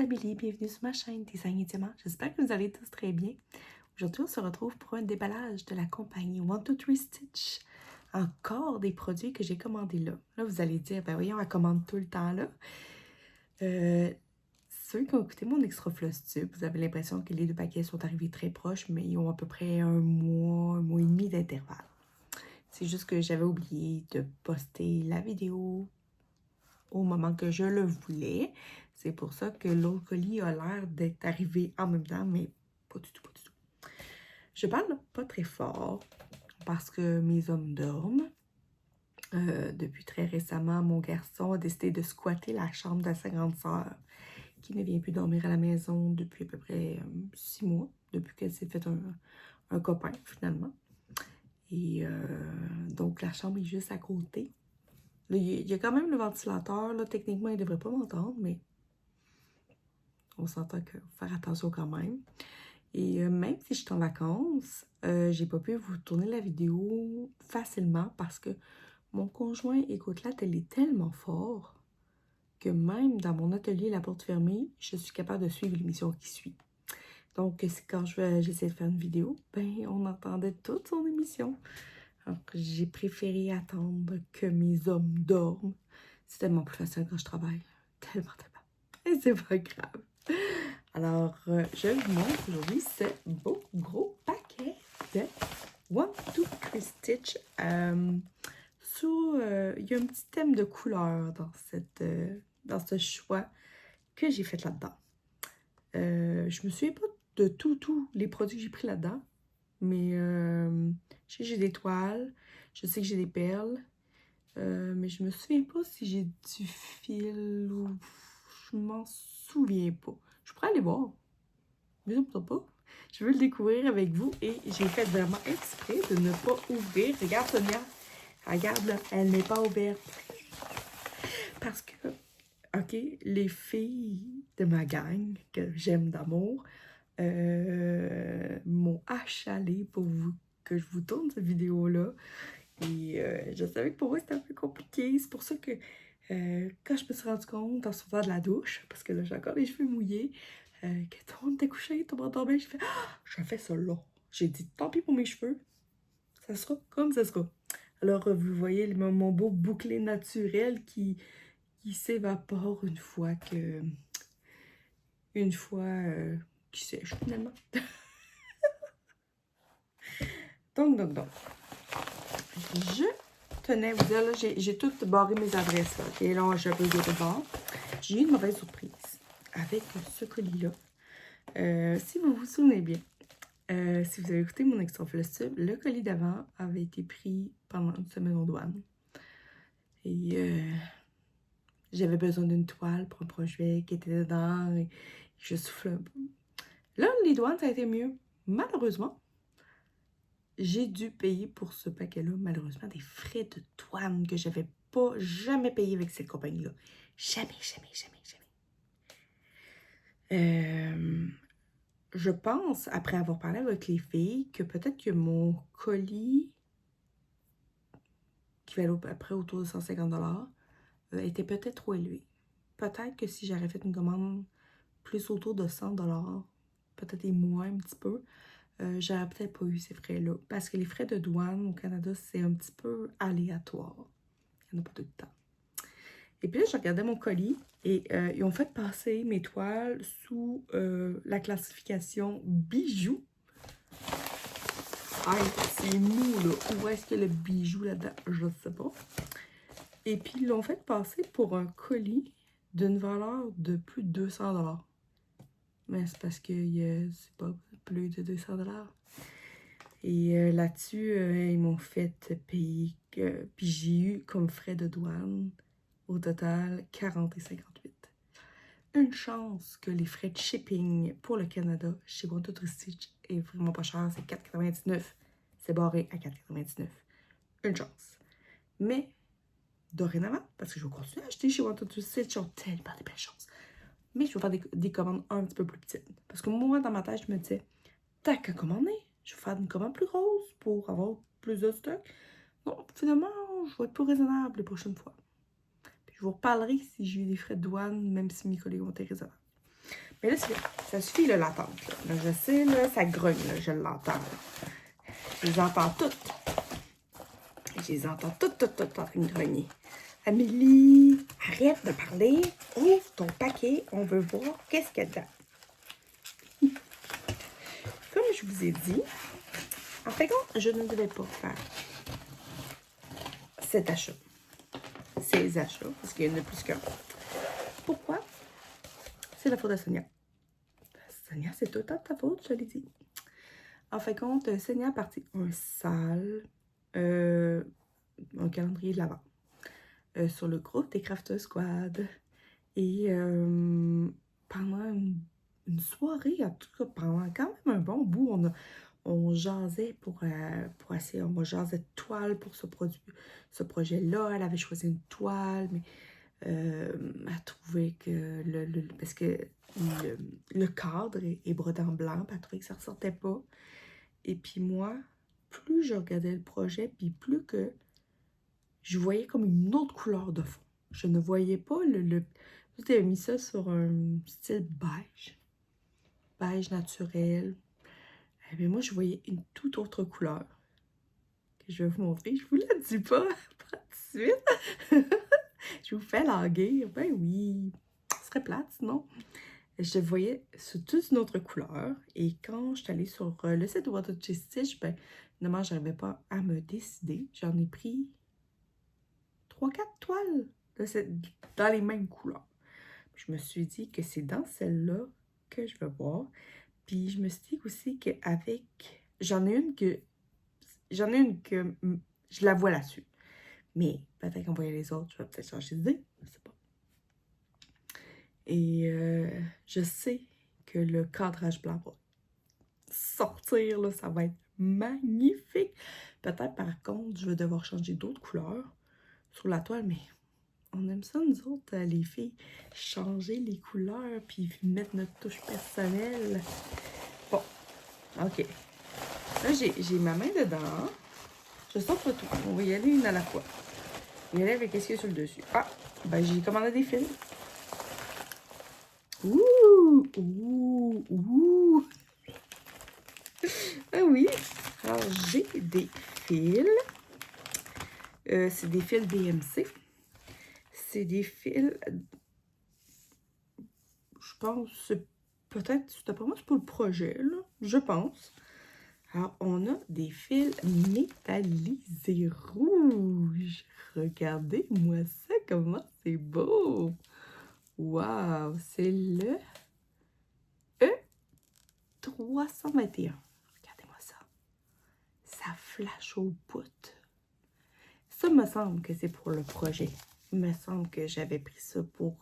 Amélie, bienvenue sur ma chaîne Design et Diamant. J'espère que vous allez tous très bien. Aujourd'hui, on se retrouve pour un déballage de la compagnie 1-2-3 Stitch. Encore des produits que j'ai commandés là. Là, vous allez dire, ben voyons, elle commande tout le temps là. Ceux qui ont écouté mon extra floss tube, vous avez l'impression que les deux paquets sont arrivés très proches, mais ils ont à peu près un mois et demi d'intervalle. C'est juste que j'avais oublié de poster la vidéo au moment que je le voulais. C'est pour ça que l'autre colis a l'air d'être arrivé en même temps, mais pas du tout, pas du tout. Je parle pas très fort parce que mes hommes dorment. Depuis très récemment, mon garçon a décidé de squatter la chambre de sa grande sœur qui ne vient plus dormir à la maison depuis à peu près 6 mois, depuis qu'elle s'est fait un copain finalement. Et donc la chambre est juste à côté. Là, il y a quand même le ventilateur. Là, techniquement, il ne devrait pas m'entendre, mais on s'entend qu'il faut faire attention quand même. Et même si je suis en vacances, j'ai pas pu vous tourner la vidéo facilement parce que mon conjoint écoute la télé tellement fort que même dans mon atelier, la porte fermée, je suis capable de suivre l'émission qui suit. Donc, quand j'essaie de faire une vidéo, ben, on entendait toute son émission. Alors, j'ai préféré attendre que mes hommes dorment. C'est tellement plus facile quand je travaille. Tellement. Et c'est pas grave. Alors, je vous montre aujourd'hui ce beau gros paquet de 1-2-3 Stitch. Il y a un petit thème de couleur dans ce choix que j'ai fait là-dedans. Je me souviens pas de tous les produits que j'ai pris là-dedans, mais je sais que j'ai des toiles, je sais que j'ai des perles, mais je me souviens pas si j'ai du fil ou je m'en souviens pas. Je pourrais aller voir, mais je ne pas. Je veux le découvrir avec vous et j'ai fait vraiment exprès de ne pas ouvrir. Regarde Sonia, regarde là, elle n'est pas ouverte. Parce que, ok, les filles de ma gang que j'aime d'amour m'ont achalé pour que je vous tourne cette vidéo-là. Et je savais que pour moi, c'était un peu compliqué. C'est pour ça que quand je me suis rendu compte en sortant de la douche, parce que là, j'ai encore les cheveux mouillés, que tout le monde était couché, tout le monde dormait, j'ai fait « Ah! Je fais ça là! » J'ai dit « Tant pis pour mes cheveux, ça sera comme ça sera. » Alors, vous voyez mon beau bouclé naturel qui s'évapore une fois qui sèche finalement. Donc. Je tenais à vous dire, là, j'ai tout barré mes adresses. Là. Et là, j'ai un peu de bord. J'ai eu une mauvaise surprise avec ce colis-là. Si vous vous souvenez bien, si vous avez écouté mon extra floss tube, le colis d'avant avait été pris pendant une semaine aux douanes. Et j'avais besoin d'une toile pour un projet qui était dedans. Et je soufflais un peu. Là, les douanes, ça a été mieux. Malheureusement, j'ai dû payer pour ce paquet-là, malheureusement, des frais de douane que j'avais pas jamais payé avec cette compagnie-là. Jamais. Je pense, après avoir parlé avec les filles, que peut-être que mon colis, qui valait à peu près autour de 150 $, était peut-être trop élevé. Peut-être que si j'avais fait une commande plus autour de 100 $, peut-être et moins un petit peu, j'aurais peut-être pas eu ces frais-là. Parce que les frais de douane au Canada, c'est un petit peu aléatoire. Il n'y en a pas tout le temps. Et puis là, je regardais mon colis et ils ont fait passer mes toiles sous la classification bijoux. Ah, c'est mou, là. Où est-ce que le bijou là-dedans? Je ne sais pas. Et puis, ils l'ont fait passer pour un colis d'une valeur de plus de 200 $. Mais c'est parce que c'est pas plus de 200 $. Et là-dessus, ils m'ont fait payer. Puis j'ai eu comme frais de douane, au total, 40,58 $. Une chance que les frais de shipping pour le Canada chez 1-2-3 Stitch est vraiment pas cher, c'est 4,99 $. C'est barré à 4,99 $. Une chance. Mais, dorénavant, parce que je vais continuer à acheter chez 1-2-3 Stitch, ils ont tellement de belles choses. Mais je vais faire des commandes un petit peu plus petites. Parce que moi, dans ma tête, je me disais, t'as qu'à commander. Je vais faire une commande plus grosse pour avoir plus de stock. Non, finalement, je vais être plus raisonnable les prochaines fois. Puis je vous reparlerai si j'ai eu des frais de douane, même si mes collègues ont été raisonnables. Mais là, ça suffit, là, l'attente. Là, je sais, là, ça grogne, là, je l'entends. Je les entends toutes. Je les entends toutes en train de grogner. Amélie, arrête de parler. Ouvre ton paquet. On veut voir qu'est-ce qu'il y a dedans. Comme je vous ai dit, en fait, je ne devais pas faire cet achat. Ces achats, parce qu'il y en a plus qu'un. Pourquoi? C'est la faute de Sonia. Sonia, c'est tout le temps de ta faute, je l'ai dit. En fait, Sonia a parti un sale, un calendrier de l'Avent sur le groupe des Crafters Squad. Et pendant une soirée, en tout cas, pendant quand même un bon bout, on jasait pour essayer, on jasait de toile pour ce projet-là. Elle avait choisi une toile, mais elle trouvait que parce que le cadre est brodé en blanc, puis elle trouvait que ça ressortait pas. Et puis moi, plus je regardais le projet, puis plus que je voyais comme une autre couleur de fond. Je ne voyais pas tu avais mis ça sur un style beige. Beige naturel. Mais moi, je voyais une toute autre couleur. Que je vais vous montrer. Je vous la dis pas. Pas tout de suite. Je vous fais languir. Ben oui. Ce serait plate, sinon. Je voyais sous toute une autre couleur. Et quand je suis allée sur le site de Waterjay Stitch, ben, finalement, je n'arrivais pas à me décider. J'en ai pris 3-4 toiles dans les mêmes couleurs. Je me suis dit que c'est dans celle-là que je veux voir. Puis je me suis dit aussi qu'avec... J'en ai une que je la vois là-dessus. Mais peut-être qu'en voyant les autres, je vais peut-être changer d'idée. Je sais pas. Et je sais que le cadrage blanc va sortir, là, ça va être magnifique. Peut-être par contre, je vais devoir changer d'autres couleurs sur la toile, mais on aime ça, nous autres, les filles, changer les couleurs puis mettre notre touche personnelle. Bon, ok. Là, j'ai ma main dedans. Je sors pas tout. On va y aller une à la fois. On va y aller avec ce qu'il y a sur le dessus. Ah, ben j'ai commandé des fils. Ouh, ouh, ouh. Ah oui. Alors, j'ai des fils. C'est des fils DMC. C'est des fils... Je pense, c'est peut-être, d'après moi, c'est pour le projet, là. Je pense. Alors, on a des fils métallisés rouges. Regardez-moi ça, comment c'est beau! Wow! C'est le E321. Regardez-moi ça. Ça flash au bout. Ça me semble que c'est pour le projet. Il me semble que j'avais pris ça pour...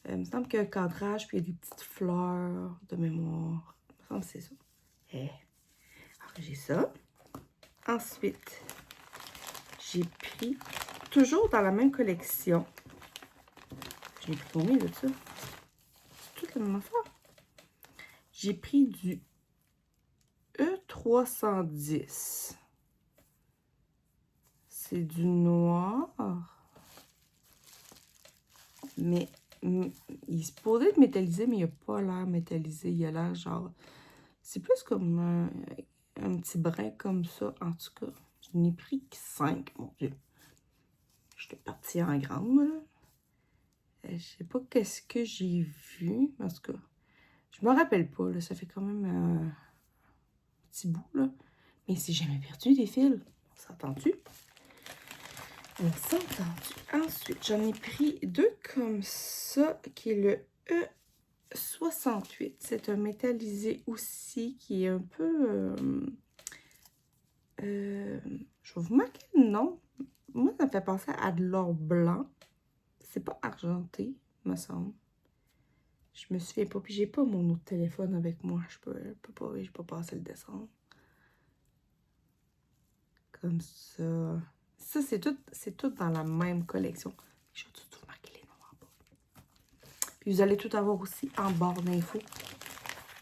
il me semble qu'il y a un cadrage, puis il y a des petites fleurs de mémoire. Il me semble que c'est ça. Alors, j'ai ça. Ensuite, j'ai pris, toujours dans la même collection, j'ai pris combien de ça? C'est toute la même affaire. J'ai pris du E310. C'est du noir. Mais il se pourrait être métallisé, mais il n'a pas l'air métallisé. Il a l'air genre... C'est plus comme un petit brin comme ça. En tout cas, je n'ai pris que 5, mon Dieu. J'étais partie en grande, là. Je sais pas qu'est-ce que j'ai vu. En tout cas, je me rappelle pas, là. Ça fait quand même un petit bout, là. Mais si j'ai jamais perdu des fils. On s'entend-tu? On s'entend-tu? Ensuite, j'en ai pris 2 comme ça, qui est le E68. C'est un métallisé aussi, qui est un peu... je vais vous marquer le nom. Moi, ça me fait penser à de l'or blanc. C'est pas argenté, me semble. Je me souviens pas. Puis j'ai pas mon autre téléphone avec moi. Je peux pas passer le descendre. Comme ça. Ça, c'est tout dans la même collection. Je vais tout marquer les noms en bas. Puis vous allez tout avoir aussi en barre d'infos.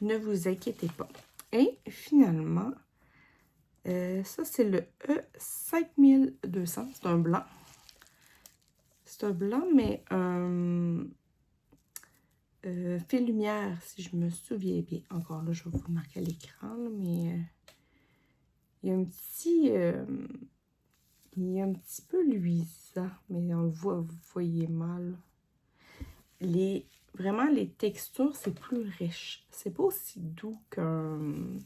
Ne vous inquiétez pas. Et finalement, ça, c'est le E5200. C'est un blanc. C'est un blanc, mais fil lumière, si je me souviens bien. Encore là, je vais vous le marquer à l'écran, mais il y a un petit... il est un petit peu luisant, mais on le voit, vous voyez mal. Vraiment, les textures, c'est plus riche. C'est pas aussi doux qu'un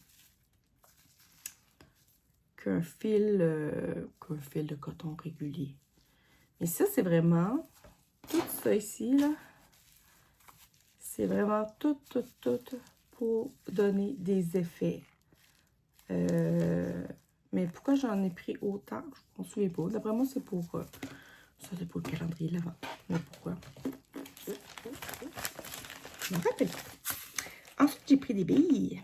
fil de coton régulier. Mais ça, c'est vraiment tout ça ici, là. C'est vraiment tout pour donner des effets. Mais pourquoi j'en ai pris autant? Je ne me souviens pas. D'après moi, c'est pour... ça, c'est pour le calendrier de l'Avent. Mais pourquoi? Je me rappelle pas. Ensuite, j'ai pris des billes.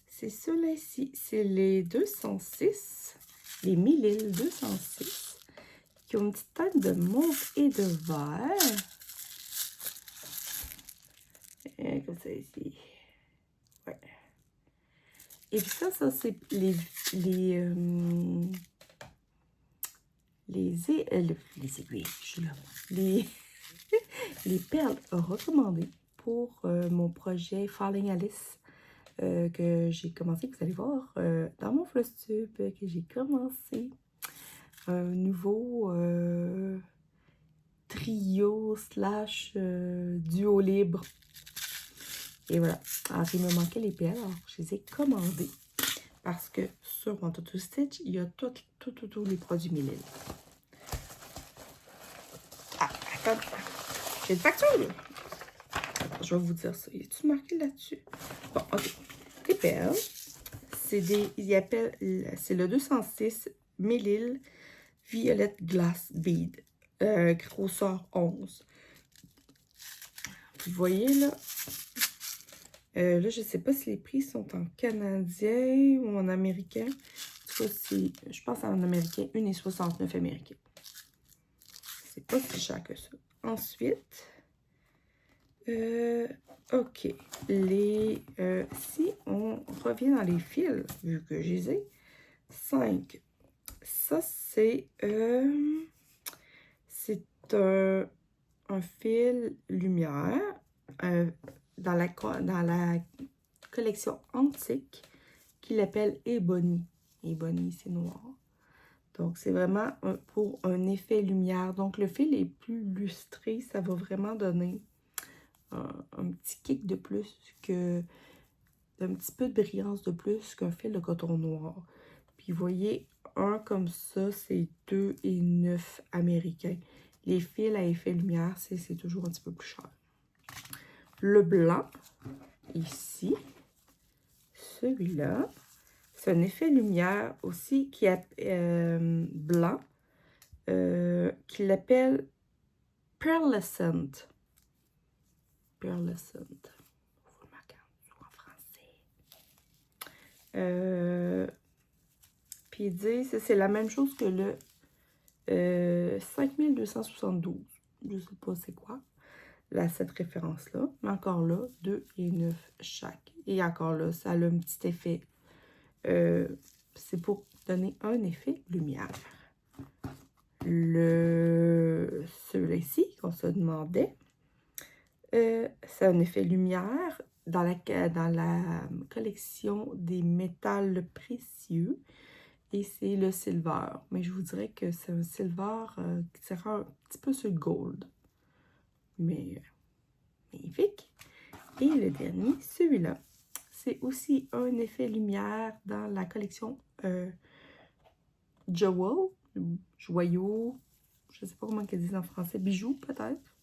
C'est ceux-là ici. C'est les 206. Les 1000 206. Qui ont une petite teinte de mauve et de vert. Et comme ça ici. Ouais. Et puis ça c'est les aiguilles, je suis là. Les perles recommandées pour mon projet Falling Alice que j'ai commencé, que vous allez voir dans mon Flosstube, que j'ai commencé un nouveau trio slash duo libre. Et voilà. Alors, il me manquait les perles, alors je les ai commandées. Parce que sur Wanted to Stitch, il y a tous les produits 1000. Ah, attends. J'ai une facture. Je vais vous dire ça. Y a-tu marqué là-dessus? Bon, ok. Les perles, c'est c'est le 206 1000 Violet Glass Bead. Grosseur 11. Vous voyez là? Là, je ne sais pas si les prix sont en canadien ou en américain. En tout cas, je pense en américain, 1,69 américain. C'est pas si cher que ça. Ensuite, ok. Si on revient dans les fils, vu que je les ai, 5. Ça, c'est un fil lumière dans la collection antique qu'il appelle Ebony. Ebony, c'est noir. Donc, c'est vraiment pour un effet lumière. Donc, le fil est plus lustré. Ça va vraiment donner un petit kick de plus un petit peu de brillance de plus qu'un fil de coton noir. Puis, vous voyez, un comme ça, c'est 2,9 américains. Les fils à effet lumière, c'est toujours un petit peu plus cher. Le blanc, ici, celui-là, c'est un effet lumière aussi qui est blanc, qu'il appelle Pearlescent. Pearlescent. Vous le marquez en français. Puis il dit, c'est la même chose que le 5272. Je ne sais pas c'est quoi. Là, cette référence-là. Mais encore là, 2,9 chaque. Et encore là, ça a un petit effet. C'est pour donner un effet lumière. Celui-là ici, qu'on se demandait, c'est un effet lumière dans la collection des métals précieux. Et c'est le silver. Mais je vous dirais que c'est un silver qui tire un petit peu sur le gold. Mais magnifique. Et le dernier, celui-là. C'est aussi un effet lumière dans la collection Jewel, joyau, je ne sais pas comment ils disent en français, bijoux peut-être.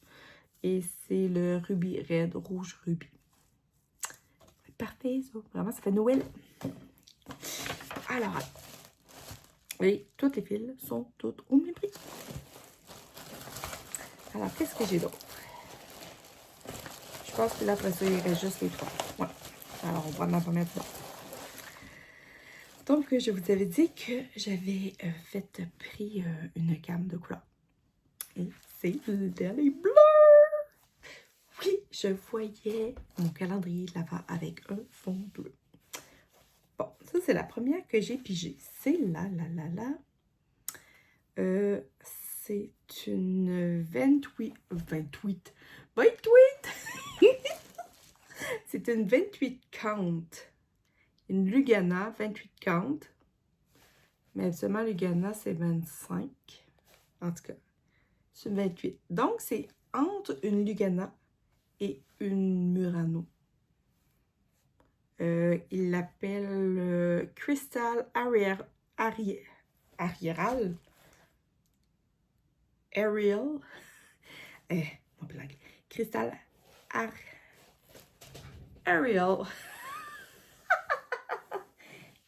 Et c'est le rubis red, rouge rubis. C'est parfait ça, vraiment ça fait Noël. Alors, et toutes les fils sont toutes au même prix. Alors, qu'est-ce que j'ai d'autre? Je pense que là, après ça, il reste juste les 3. Ouais. Alors, on va en mettre ça. Donc, je vous avais dit que j'avais pris une gamme de couleurs. Et c'est le dernier bleu. Oui, je voyais mon calendrier de l'Avent avec un fond bleu. Bon, ça, c'est la première que j'ai pigée. C'est c'est une 28. C'est une 28 count. Une Lugana 28 count. Mais absolument, Lugana, c'est 25. En tout cas, c'est 28. Donc, c'est entre une Lugana et une Murano. Il l'appelle Crystal Ariel. Ariel. Mon blague. Crystal Ariel.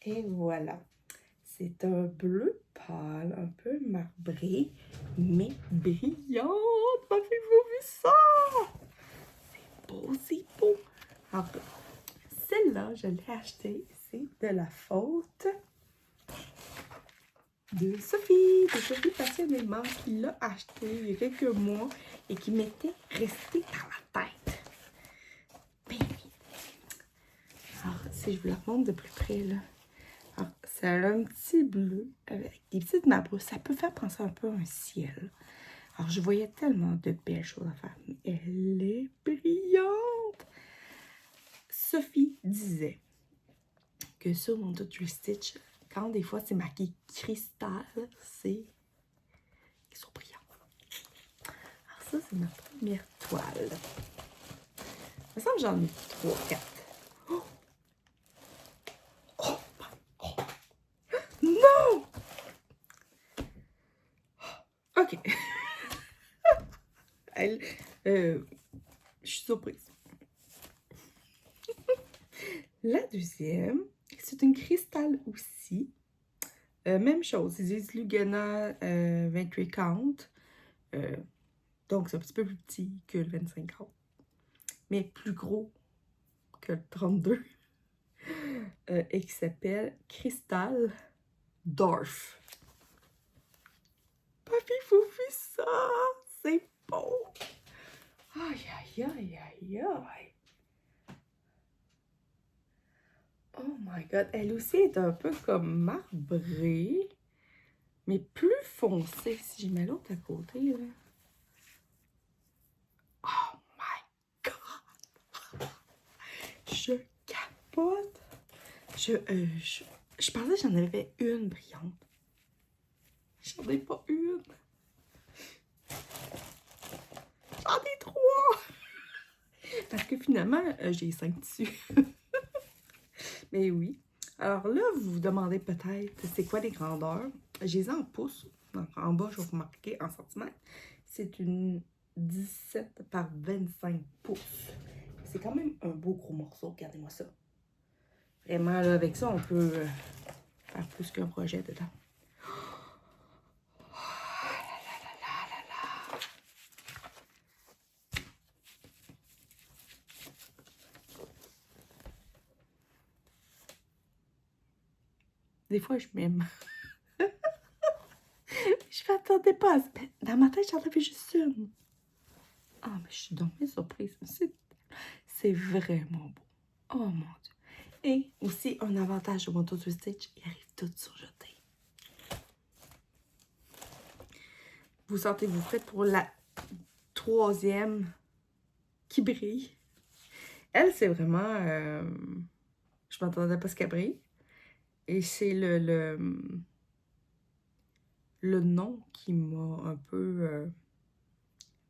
Et voilà. C'est un bleu pâle, un peu marbré, mais brillant. Avez-vous vu ça? C'est beau, c'est beau. Alors, celle-là, je l'ai achetée. C'est de la faute de Sophie passionnément, qui l'a acheté il y a quelques mois et qui m'était resté dans la tête. Ben oui. Alors, si je vous la montre de plus près, là. Alors, c'est un petit bleu avec des petites mabrousses. Ça peut faire penser un peu à un ciel. Alors, je voyais tellement de belles choses à faire. Mais elle est brillante. Sophie disait que sur mon Dutch Stitch, quand des fois c'est marqué cristal, c'est qu'ils sont brillants. Alors ça, c'est ma première toile. Il me semble que j'en ai 3, 4. Oh! Oh! Oh! Non! OK. Je suis surprise. La deuxième, c'est une cristal aussi. Même chose, ils disent Lugana 28 count. Donc, c'est un petit peu plus petit que le 25 count. Mais plus gros que le 32. Et qui s'appelle Crystal Dorf. Papy, vous vu ça? C'est beau! Aïe, aïe, aïe, aïe, aïe. Oh my god, elle aussi est un peu comme marbrée, mais plus foncée. Si je mets l'autre à côté, là. Oh my god! Je capote! Je pensais que j'en avais une brillante. J'en ai pas une. J'en ai 3! Parce que finalement, j'ai 5 dessus. Mais oui. Alors là, vous vous demandez peut-être, c'est quoi les grandeurs? Je les ai en pouces. Donc, en bas, je vais vous marquer en centimètres. C'est une 17 par 25 pouces. C'est quand même un beau gros morceau. Regardez-moi ça. Vraiment, là, avec ça, on peut faire plus qu'un projet dedans. Des fois, je m'aime. Je m'attendais pas à ça. Dans ma tête, j'en avais juste une. Ah, mais je suis donc bien surprise. C'est vraiment beau. Oh mon Dieu. Et aussi, un avantage de mon Dutch Stitch, il arrive tout surjeté. Vous sentez-vous prête pour la troisième qui brille? Elle, c'est vraiment... je m'attendais pas à ce qu'elle brille. Et c'est le nom qui m'a un peu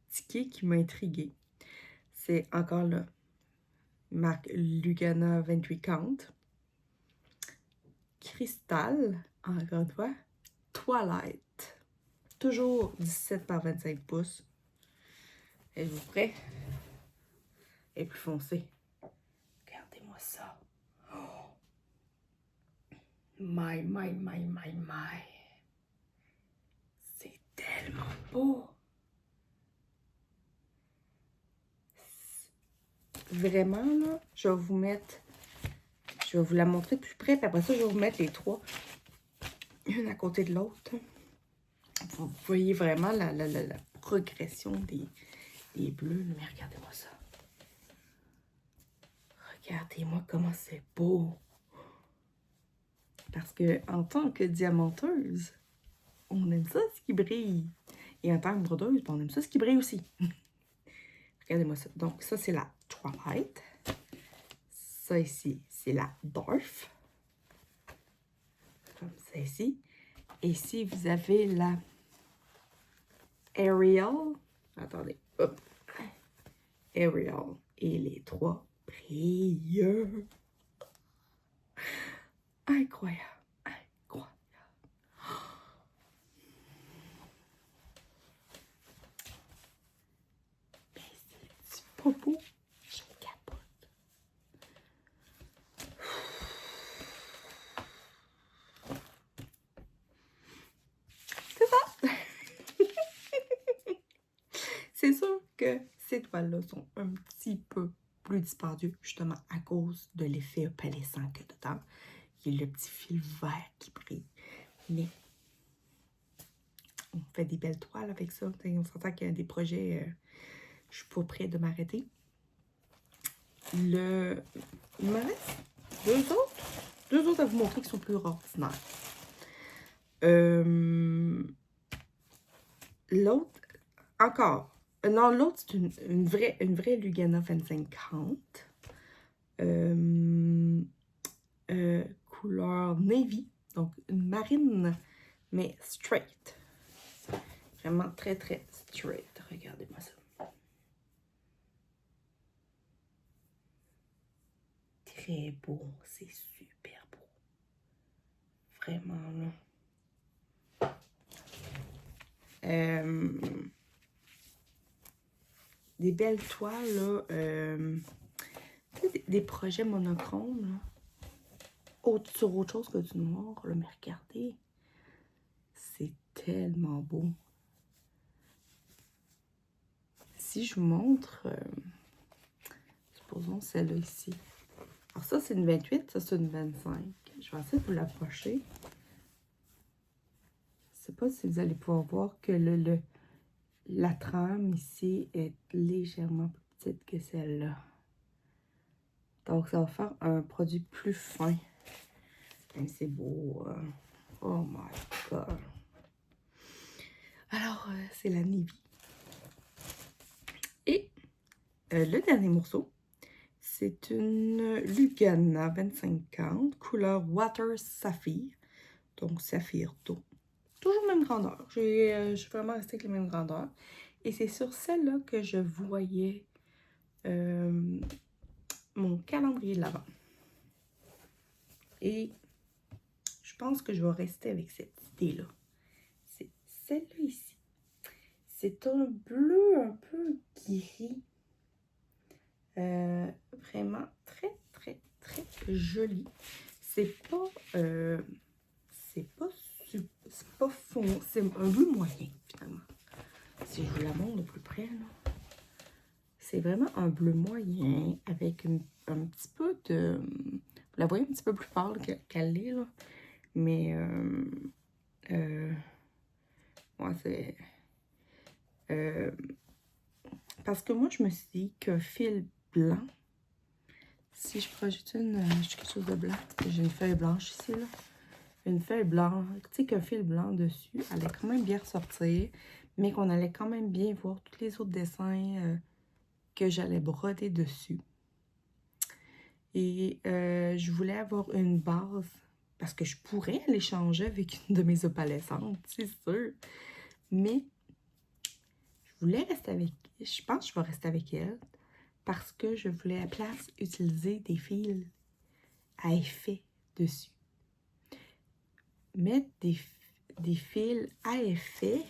tiqué, qui m'a intriguée. C'est encore là, marque Lugana 28 count. Cristal, encore une fois, Twilight. Toujours 17 par 25 pouces. Êtes-vous prêts? Et plus foncé. Regardez-moi ça. Oh. My. C'est tellement beau. Vraiment, là, je vais vous mettre... Je vais vous la montrer de plus près, puis après ça, je vais vous mettre les 3, une à côté de l'autre. Vous voyez vraiment la progression des bleus. Mais regardez-moi ça. Regardez-moi comment c'est beau. Parce que en tant que diamanteuse, on aime ça ce qui brille. Et en tant que brodeuse, on aime ça ce qui brille aussi. Regardez-moi ça. Donc ça, c'est la Twilight. Ça ici, c'est la Dorf. Comme ça ici. Et ici, vous avez la Ariel. Attendez. Hop. Ariel. Et les trois brillent. Incroyable. Incroyable. Mais c'est pas beau. Je capote. C'est ça. C'est sûr que ces toiles-là sont un petit peu plus dispendieux, justement à cause de l'effet opalescent que dedans. Il y a le petit fil vert qui brille. Mais on fait des belles toiles avec ça. On s'entend qu'il y a des projets, je suis pas près de m'arrêter. Il me reste deux autres à vous montrer qui sont plus ordinaires. L'autre, encore. Non, l'autre, c'est une vraie Lugana 25-40. Couleur navy. Donc, une marine, mais straight. Vraiment très, très straight. Regardez-moi ça. Très beau. C'est super beau. Vraiment, là. Des belles toiles, là. Des projets monochromes, là. Sur autre chose que du noir, là. Mais regardez. C'est tellement beau. Si je vous montre, supposons celle-là ici. Alors ça, c'est une 28, ça, c'est une 25. Je vais essayer de vous l'approcher. Je ne sais pas si vous allez pouvoir voir que la trame ici est légèrement plus petite que celle-là. Donc, ça va faire un produit plus fin. C'est beau. Oh my God. Alors, c'est la Navy. Et le dernier morceau, c'est une Lugana 25-40, couleur Water Saphir. Donc, saphir d'eau. Toujours même grandeur. Je suis vraiment restée avec la même grandeur. Et c'est sur celle-là que je voyais mon calendrier de l'Avent. Et je pense que je vais rester avec cette idée-là. C'est celle-là ici. C'est un bleu un peu gris. Vraiment très, très, très joli. C'est pas fond. C'est un bleu moyen, finalement. Si je vous la montre de plus près, là. C'est vraiment un bleu moyen avec un petit peu de... Vous la voyez un petit peu plus pâle qu'elle est, là. Mais, ouais, c'est... parce que moi, je me suis dit qu'un fil blanc, si je projette quelque chose de blanc, j'ai une feuille blanche ici, là. Une feuille blanche, tu sais qu'un fil blanc dessus allait quand même bien ressortir, mais qu'on allait quand même bien voir tous les autres dessins que j'allais broder dessus. Et je voulais avoir une base, parce que je pourrais aller changer avec une de mes opalescentes, c'est sûr. Mais je voulais rester avec, je pense que je vais rester avec elle, parce que je voulais à la place utiliser des fils à effet dessus. Mettre des fils à effet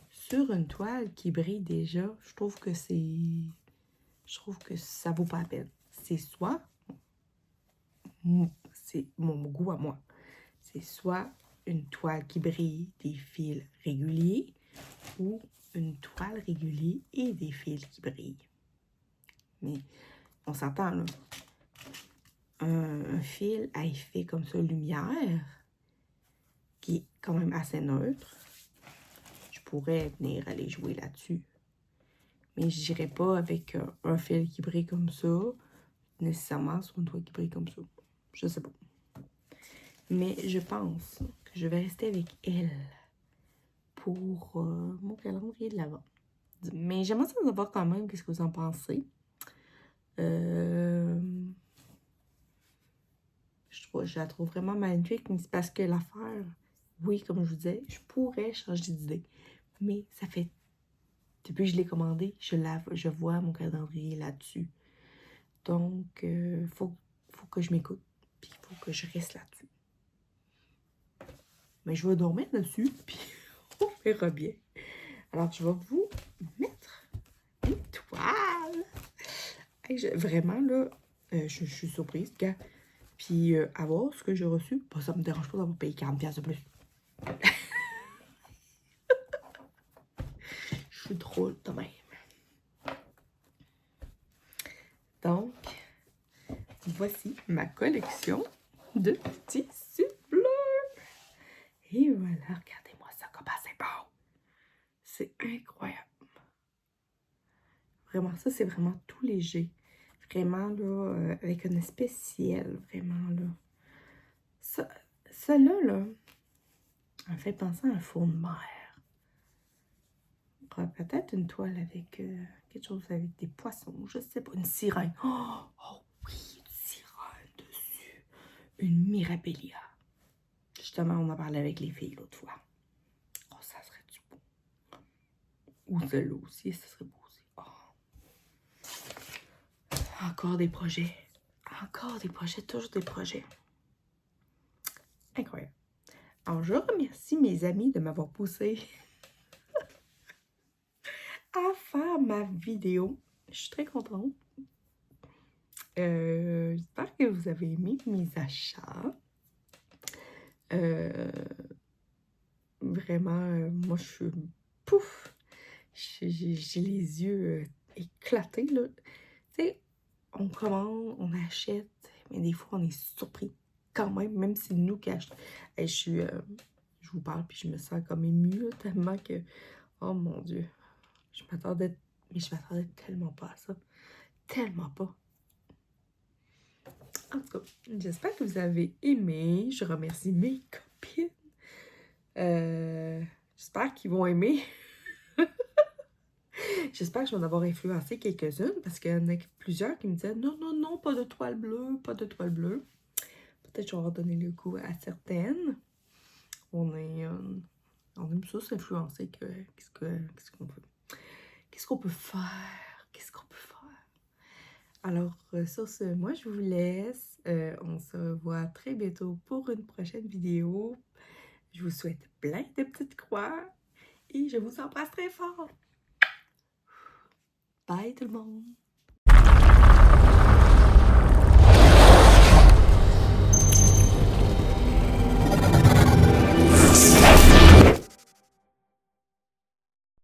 sur une toile qui brille déjà, je trouve que ça vaut pas la peine. C'est soit, c'est mon goût à moi, c'est soit une toile qui brille des fils réguliers ou une toile régulière et des fils qui brillent. Mais on s'entend là. Un fil à effet comme ça, lumière, qui est quand même assez neutre, je pourrais venir aller jouer là-dessus. Mais je n'irais pas avec un fil qui brille comme ça, nécessairement sur une toile qui brille comme ça. Je sais pas. Mais je pense que je vais rester avec elle pour mon calendrier de l'Avent. Mais j'aimerais savoir quand même qu'est-ce que vous en pensez. Je la trouve vraiment magnifique, mais c'est parce que l'affaire, oui, comme je vous disais, je pourrais changer d'idée. Mais ça fait, depuis que je l'ai commandé, je vois mon calendrier là-dessus. Donc, faut que je m'écoute, puis il faut que je reste là-dessus. Mais je vais dormir dessus, puis on verra bien. Alors, je vais vous mettre une toile. Hey, vraiment, là, je suis surprise, gars. Puis, à voir ce que j'ai reçu, bah, ça me dérange pas d'avoir payé 40$ de plus. Je suis drôle de même. Donc, voici ma collection de tissus bleus. Et voilà, regardez-moi ça, comment c'est beau. C'est incroyable. Vraiment, ça, c'est vraiment tout léger. Vraiment, là, avec un aspect ciel, vraiment, là. Ça là, en fait penser à un fond de mer. Peut-être une toile avec quelque chose avec des poissons, je sais pas, une sirène. Oh oui, une sirène dessus. Une Mirabilia. Justement, on en parlait avec les filles l'autre fois. Oh, ça serait du beau. Ou celle-là aussi, ça serait beau aussi. Oh. Encore des projets. Encore des projets, toujours des projets. Incroyable. Alors, je remercie mes amis de m'avoir poussé à faire ma vidéo. Je suis très contente. J'espère que vous avez aimé mes achats. Vraiment, moi, je suis pouf! J'ai les yeux éclatés, là. Tu sais, on commande, on achète, mais des fois, on est surpris quand même si c'est nous qui achetons. Et je vous parle, puis je me sens comme émue, là, tellement que, oh mon Dieu, je m'attendais tellement pas à ça. Tellement pas. En tout cas, j'espère que vous avez aimé. Je remercie mes copines. J'espère qu'ils vont aimer. J'espère que je vais en avoir influencé quelques-unes parce qu'il y en a plusieurs qui me disaient non, non, non, pas de toile bleue, pas de toile bleue. Peut-être que je vais avoir donné le goût à certaines. On aime ça s'influencer. Qu'est-ce qu'on peut faire? Qu'est-ce qu'on peut faire? Alors, sur ce, moi, je vous laisse. On se revoit très bientôt pour une prochaine vidéo. Je vous souhaite plein de petites croix et je vous embrasse très fort. Bye tout le monde!